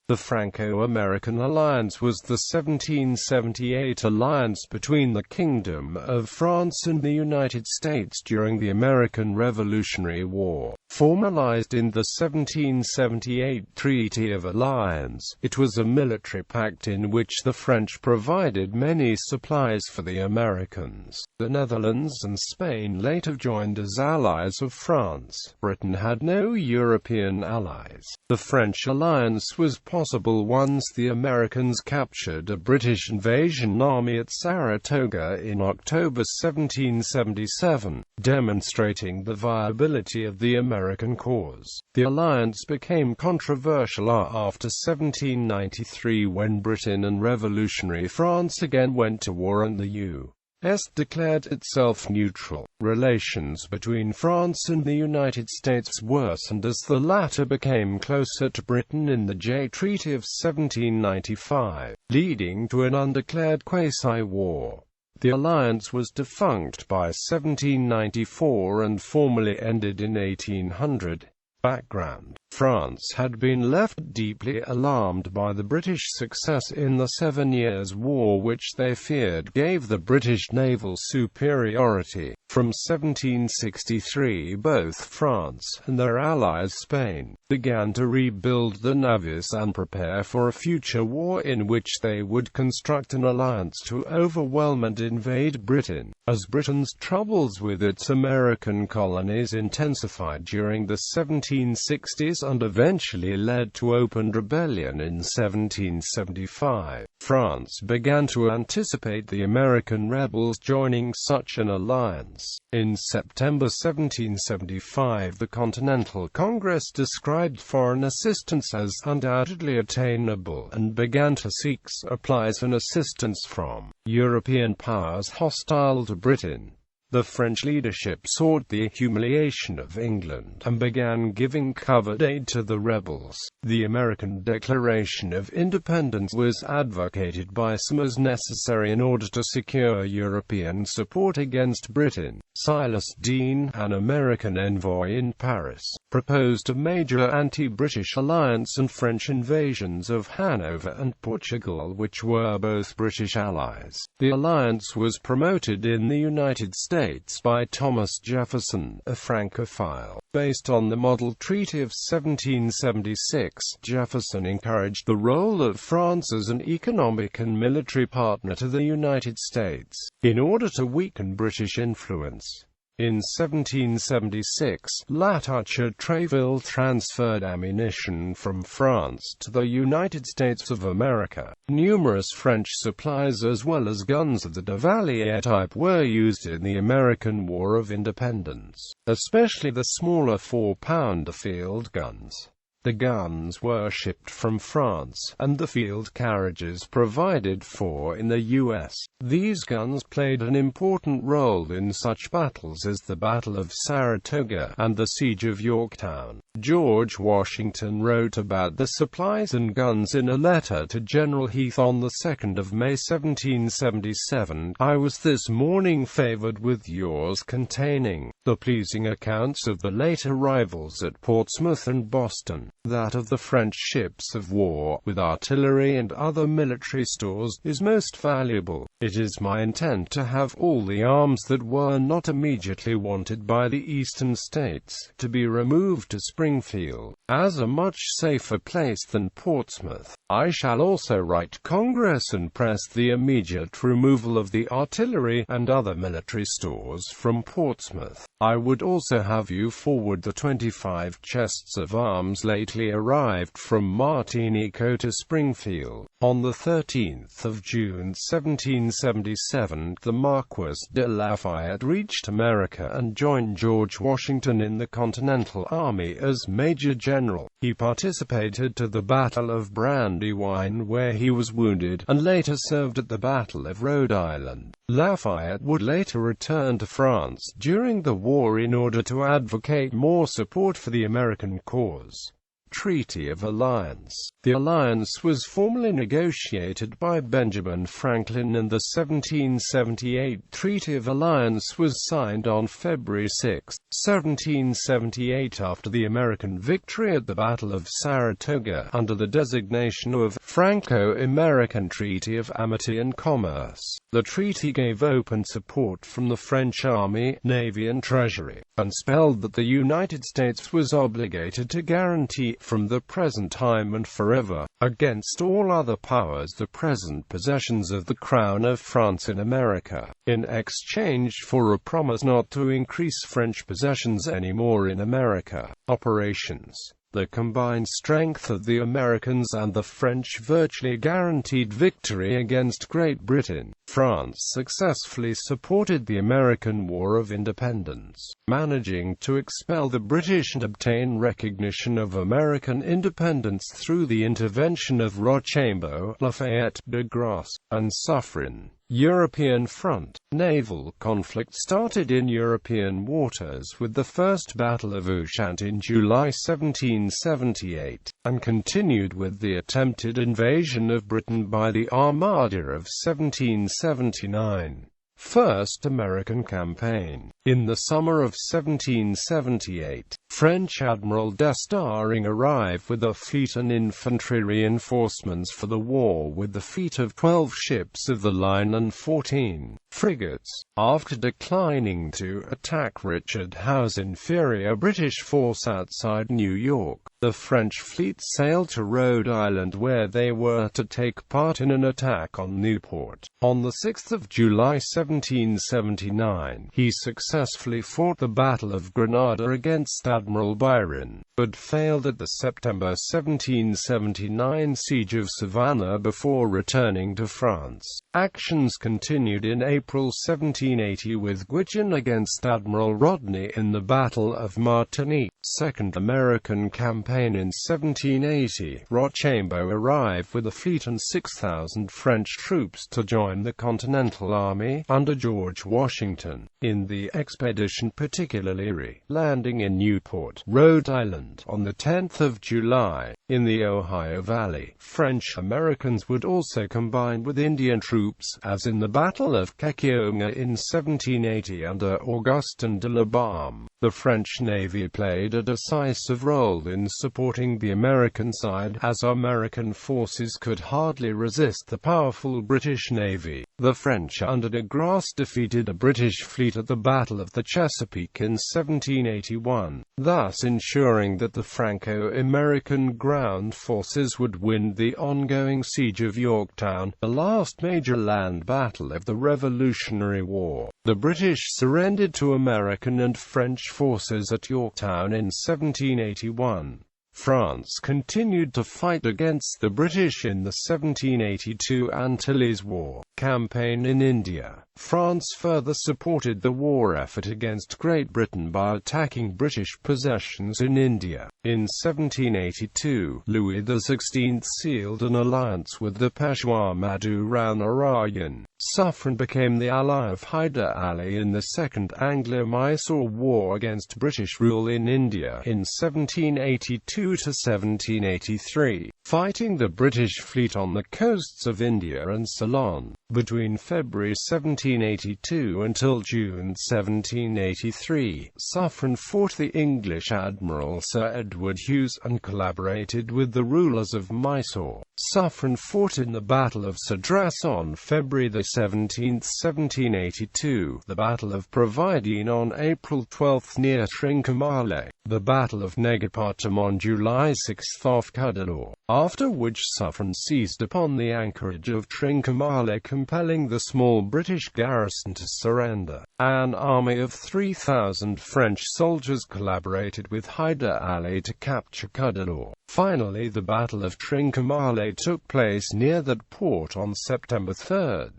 The Franco-American Alliance was the 1778 alliance between the Kingdom of France and the United States during the American Revolutionary War. Formalized in the 1778 Treaty of Alliance, it was a military pact in which the French provided many supplies for the Americans. The Netherlands and Spain later joined as allies of France. Britain had no European allies. The French alliance was possible once the Americans captured a British invasion army at Saratoga in October 1777, demonstrating the viability of the American cause. The alliance became controversial after 1793 when Britain and revolutionary France again went to war and the U.S. declared itself neutral. Relations between France and the United States worsened as the latter became closer to Britain in the Treaty of 1795, leading to an undeclared quasi-war. The alliance was defunct by 1794 and formally ended in 1800. Background: France had been left deeply alarmed by the British success in the 7 Years' War, which they feared gave the British naval superiority. From 1763 both France and their allies Spain began to rebuild the navies and prepare for a future war in which they would construct an alliance to overwhelm and invade Britain. As Britain's troubles with its American colonies intensified during the 1760s and eventually led to open rebellion in 1775, France began to anticipate the American rebels joining such an alliance. In September 1775, the Continental Congress described foreign assistance as undoubtedly attainable and began to seek supplies and assistance from European powers hostile to Britain. The French leadership sought the humiliation of England and began giving covert aid to the rebels. The American Declaration of Independence was advocated by some as necessary in order to secure European support against Britain. Silas Deane, an American envoy in Paris, proposed a major anti-British alliance and French invasions of Hanover and Portugal, which were both British allies. The alliance was promoted in the United States by Thomas Jefferson, a Francophile. Based on the Model Treaty of 1776, Jefferson encouraged the role of France as an economic and military partner to the United States, in order to weaken British influence. In 1776, La Touche-Treville transferred ammunition from France to the United States of America. Numerous French supplies as well as guns of the de Valliere type were used in the American War of Independence, especially the smaller 4-pounder field guns. The guns were shipped from France, and the field carriages provided for in the U.S. These guns played an important role in such battles as the Battle of Saratoga and the Siege of Yorktown. George Washington wrote about the supplies and guns in a letter to General Heath on the 2nd of May 1777. I was this morning favored with yours containing the pleasing accounts of the late arrivals at Portsmouth and Boston. That of the French ships of war, with artillery and other military stores, is most valuable. It is my intent to have all the arms that were not immediately wanted by the Eastern States, to be removed to Springfield, as a much safer place than Portsmouth. I shall also write Congress and press the immediate removal of the artillery and other military stores from Portsmouth. I would also have you forward the 25 chests of arms lately arrived from Martinico to Springfield. On the 13th of June 1777, the Marquis de Lafayette reached America and joined George Washington in the Continental Army as Major General. He participated to the Battle of Brandywine, where he was wounded, and later served at the Battle of Rhode Island. Lafayette would later return to France during the war in order to advocate more support for the American cause. Treaty of Alliance. The alliance was formally negotiated by Benjamin Franklin, and the 1778 Treaty of Alliance was signed on February 6, 1778, after the American victory at the Battle of Saratoga, under the designation of Franco-American Treaty of Amity and Commerce. The treaty gave open support from the French Army, Navy and Treasury, and spelled that the United States was obligated to guarantee, from the present time and forever, against all other powers, the present possessions of the Crown of France in America, in exchange for a promise not to increase French possessions anymore in America. Operations. The combined strength of the Americans and the French virtually guaranteed victory against Great Britain. France successfully supported the American War of Independence, managing to expel the British and obtain recognition of American independence through the intervention of Rochambeau, Lafayette, de Grasse, and Suffren. European Front. Naval conflict started in European waters with the First Battle of Ushant in July 1778, and continued with the attempted invasion of Britain by the Armada of 1779. First American Campaign. In the summer of 1778, French Admiral D'Estaing arrived with a fleet and infantry reinforcements for the war, with the fleet of 12 ships of the line and 14 frigates. After declining to attack Richard Howe's inferior British force outside New York, the French fleet sailed to Rhode Island, where they were to take part in an attack on Newport. On the 6th of July 1779, he successfully fought the Battle of Grenada against Admiral Byron, but failed at the September 1779 siege of Savannah before returning to France. Actions continued in April 1780 with Guichen against Admiral Rodney in the Battle of Martinique. Second American Campaign in 1780, Rochambeau arrived with a fleet and 6,000 French troops to join the Continental Army, under George Washington, in the expedition, particularly landing in Newport, Rhode Island, on the 10th of July, in the Ohio Valley. French Americans would also combine with Indian troops, as in the Battle of Cacioga in 1780 under Augustin de la Balme. The French Navy played a decisive role in supporting the American side, as American forces could hardly resist the powerful British Navy. The French under de Grasse defeated a British fleet at the Battle of the Chesapeake in 1781, thus ensuring that the Franco-American ground forces would win the ongoing siege of Yorktown, the last major land battle of the Revolutionary War. The British surrendered to American and French forces at Yorktown in 1781. France continued to fight against the British in the 1782 Antilles War campaign in India. France further supported the war effort against Great Britain by attacking British possessions in India. In 1782, Louis XVI sealed an alliance with the Peshwa Madhu Rao Narayan. Suffren became the ally of Hyder Ali in the Second Anglo-Mysore War against British rule in India in 1782 to 1783, fighting the British fleet on the coasts of India and Ceylon. Between February 1782 until June 1783, Suffren fought the English Admiral Sir Edward Hughes and collaborated with the rulers of Mysore. Suffren fought in the Battle of Sadras on February 17, 1782, the Battle of Providene on April 12 near Trincomalee, the Battle of Negapatam on July 6 off Cuddalore, after which Suffren seized upon the anchorage of Trincomalee, compelling the small British garrison to surrender. An army of 3,000 French soldiers collaborated with Hyder Ali to capture Cuddalore. Finally, the Battle of Trincomalee took place near that port on September 3.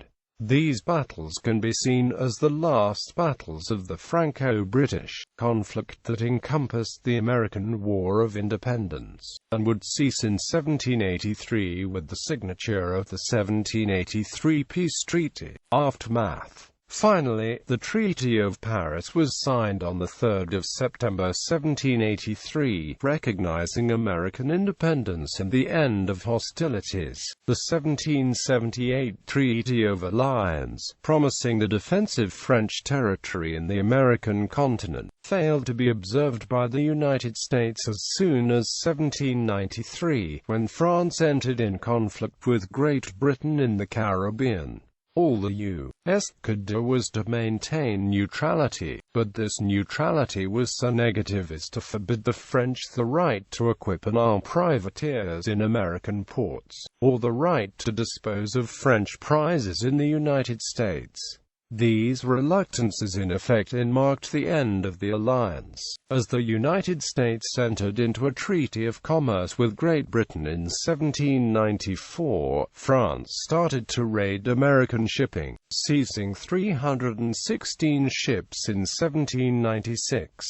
These battles can be seen as the last battles of the Franco-British conflict that encompassed the American War of Independence, and would cease in 1783 with the signature of the 1783 peace treaty. Aftermath. Finally, the Treaty of Paris was signed on 3 September 1783, recognizing American independence and the end of hostilities. The 1778 Treaty of Alliance, promising the defensive French territory in the American continent, failed to be observed by the United States as soon as 1793, when France entered in conflict with Great Britain in the Caribbean. All the U.S. could do was to maintain neutrality, but this neutrality was so negative as to forbid the French the right to equip and arm privateers in American ports, or the right to dispose of French prizes in the United States. These reluctances in effect marked the end of the alliance. As the United States entered into a treaty of commerce with Great Britain in 1794, France started to raid American shipping, seizing 316 ships in 1796.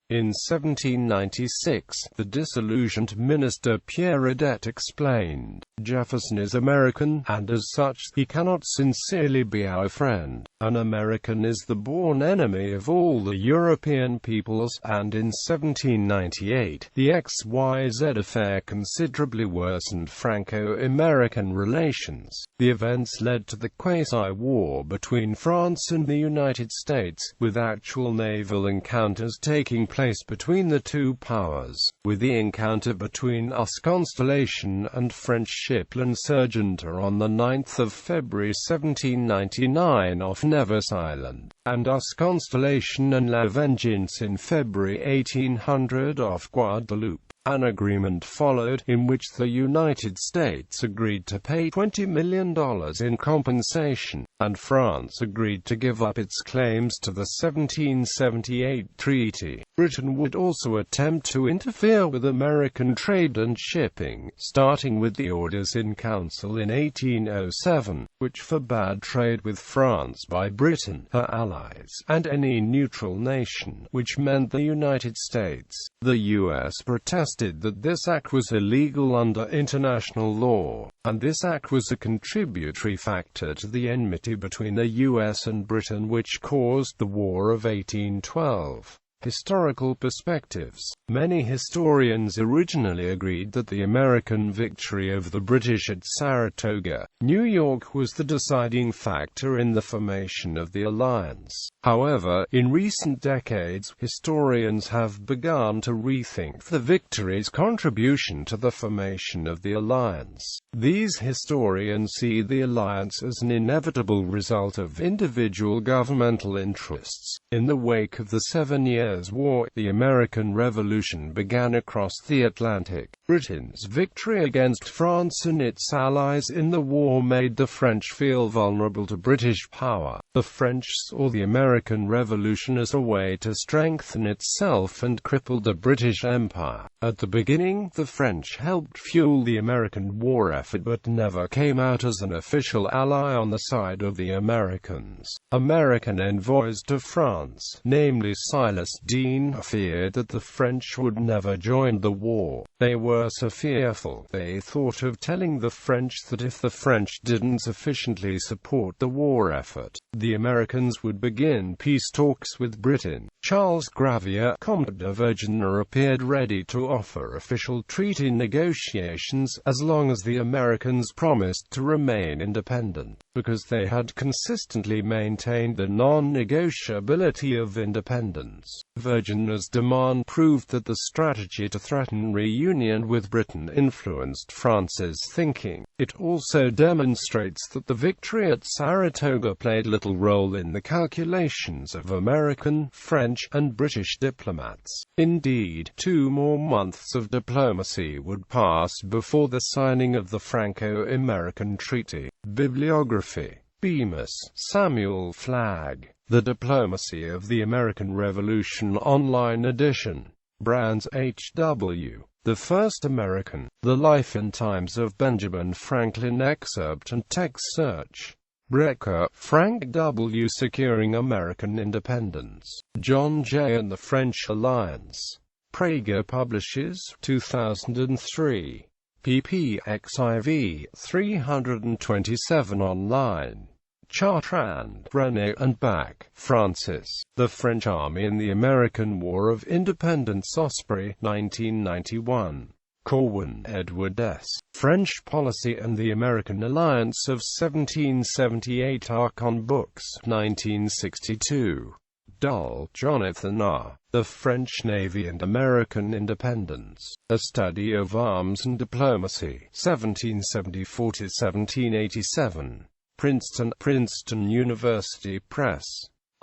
In 1796, the disillusioned minister Pierre Adet explained, "Jefferson is American, and as such, he cannot sincerely be our friend. An American is the born enemy of all the European peoples," and in 1798, the XYZ affair considerably worsened Franco-American relations. The events led to the quasi-war between France and the United States, with actual naval encounters taking place between the two powers, with the encounter between US Constellation and French ship L'Insurgente on 9 February 1799 off Nevis Island, and US Constellation and La Vengeance in February 1800 off Guadeloupe. An agreement followed, in which the United States agreed to pay $20 million in compensation, and France agreed to give up its claims to the 1778 treaty. Britain would also attempt to interfere with American trade and shipping, starting with the Orders in Council in 1807, which forbade trade with France by Britain, her allies, and any neutral nation, which meant the United States. The U.S. protested that this act was illegal under international law, and this act was a contributory factor to the enmity between the U.S. and Britain which caused the War of 1812. Historical perspectives. Many historians originally agreed that the American victory over the British at Saratoga, New York, was the deciding factor in the formation of the alliance. However, in recent decades, historians have begun to rethink the victory's contribution to the formation of the alliance. These historians see the alliance as an inevitable result of individual governmental interests. In the wake of the 7 Years' War, the American Revolution began across the Atlantic. Britain's victory against France and its allies in the war made the French feel vulnerable to British power. The French saw the American Revolution as a way to strengthen itself and cripple the British Empire. At the beginning, the French helped fuel the American war effort but never came out as an official ally on the side of the Americans. American envoys to France, namely Silas Deane, feared that the French would never join the war. They were so fearful, they thought of telling the French that if the French didn't sufficiently support the war effort, the Americans would begin peace talks with Britain. Charles Gravier, Comte de Vergennes, appeared ready to offer official treaty negotiations, as long as the Americans promised to remain independent, because they had consistently maintained the non-negotiability of independence. Vergennes' demand proved that the strategy to threaten reunion with Britain influenced France's thinking. It also demonstrates that the victory at Saratoga played little role in the calculations of American, French, and British diplomats. Indeed, 2 more months of diplomacy would pass before the signing of the Franco-American Treaty. Bibliography. Bemis, Samuel Flagg. The Diplomacy of the American Revolution Online Edition. Brands H.W. The First American. The Life and Times of Benjamin Franklin. Excerpt and text search. Brecker, Frank W. Securing American Independence. John Jay and the French Alliance. Prager Publishers, 2003. pp. xiv. 327 online. Chartrand, René and Bach, Francis. The French Army in the American War of Independence. Osprey, 1991. Corwin, Edward S. French Policy and the American Alliance of 1778. Archon Books, 1962. Dull, Jonathan R. The French Navy and American Independence. A Study of Arms and Diplomacy, 1774–1787. Princeton University Press.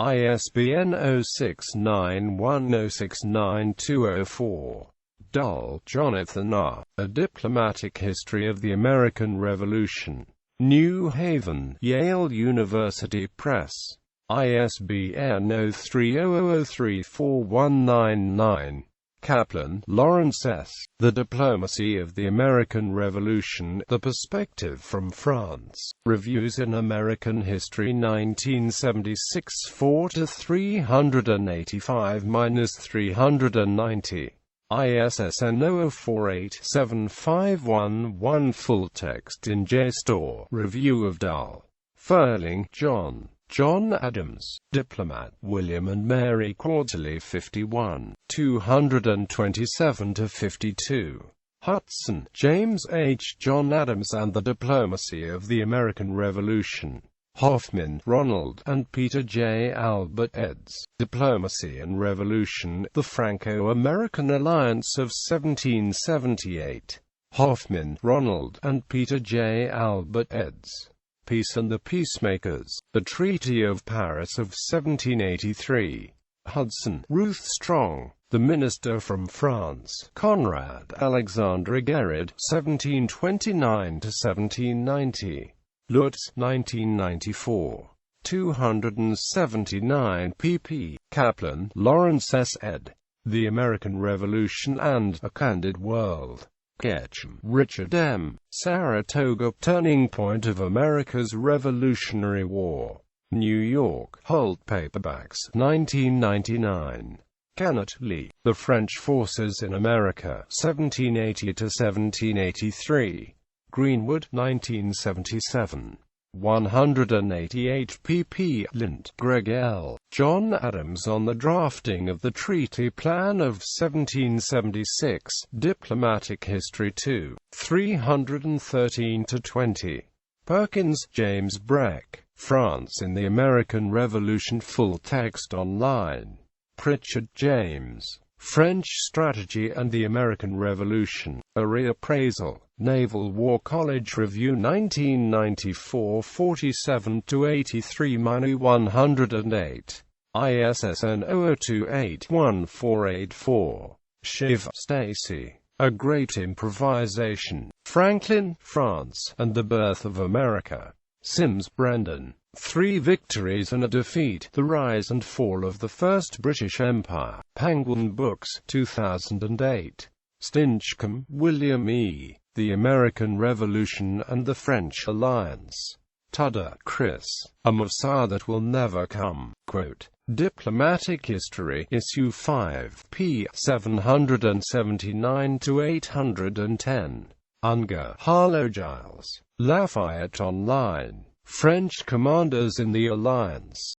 ISBN 0691069204. Dull, Jonathan R. A Diplomatic History of the American Revolution. New Haven, Yale University Press. ISBN 0300034199. Kaplan, Lawrence S. The Diplomacy of the American Revolution, The Perspective from France. Reviews in American History 1976 4–385–390. ISSN 00487511. Full text in JSTOR. Review of Dull. Furling, John. John Adams, Diplomat, William and Mary Quarterly 51, 227–52. Hudson, James H. John Adams and the Diplomacy of the American Revolution. Hoffman, Ronald, and Peter J. Albert eds. Diplomacy and Revolution, The Franco-American Alliance of 1778. Hoffman, Ronald, and Peter J. Albert eds. Peace and the Peacemakers, The Treaty of Paris of 1783. Hudson, Ruth Strong, The Minister from France, Conrad Alexandre Gerard, 1729–1790. Lutz, 1994. 279 pp. Kaplan, Lawrence S. ed. The American Revolution and A Candid World. Ketchum, Richard M. Saratoga, Turning Point of America's Revolutionary War. New York, Holt Paperbacks, 1999. Kenneth Lee, The French Forces in America, 1780–1783. Greenwood, 1977. 188 pp. Lint, Greg L. John Adams on the Drafting of the Treaty Plan of 1776. Diplomatic History 2. 313–20. Perkins, James Breck. France in the American Revolution. Full text online. Pritchard, James. French Strategy and the American Revolution. A Reappraisal. Naval War College Review 1994 47–83–108. ISSN 00281484. Shiv, Stacy. A Great Improvisation. Franklin, France, and the Birth of America. Sims, Brendan. 3 Victories and a Defeat, The Rise and Fall of the First British Empire. Penguin Books, 2008. Stinchcombe, William E. The American Revolution and the French Alliance. Tudor, Chris. A Messiah That Will Never Come. Quote, Diplomatic History, Issue 5, p. 779–810. Unger, Harlow Giles. Lafayette Online. French Commanders in the Alliance.